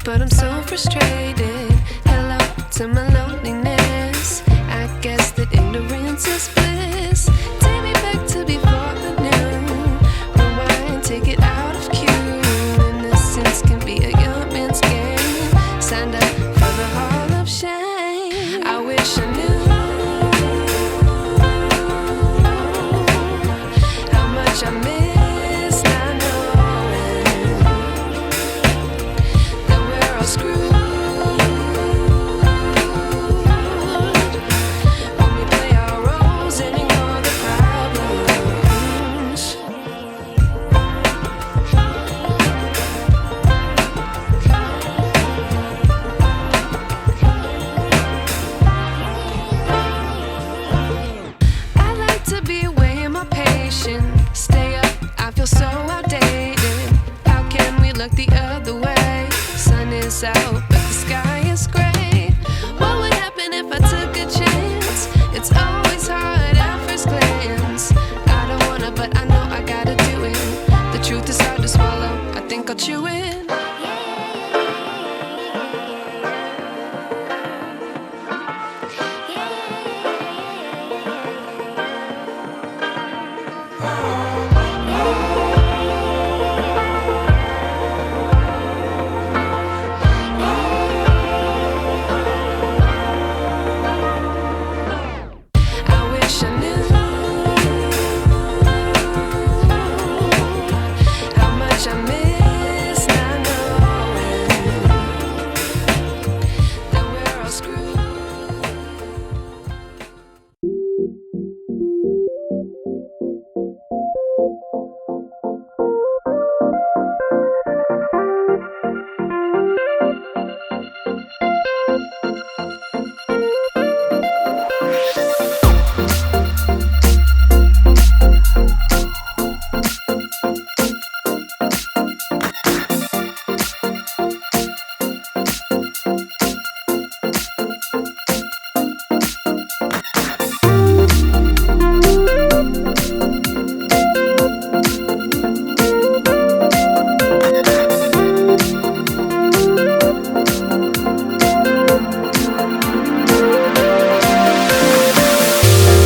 But I'm so frustrated. Hello to my loneliness. I guess that ignorance is bliss. Take me back to before the new. Rewind, take it out of cue. Innocence can be a young man's game. Signed up for the hall of shame. I wish I knew how much I missed. I know screwed when we play our roles and ignore the problems. I like to be away in my patience. Stay up, I feel so outdated. How can we look the other way? Sun is out, but the sky is gray. What would happen if I took a chance? It's always hard at first glance. I don't wanna, but I know I gotta do it. The truth is hard to swallow, I think I'll chew it. I wish I knew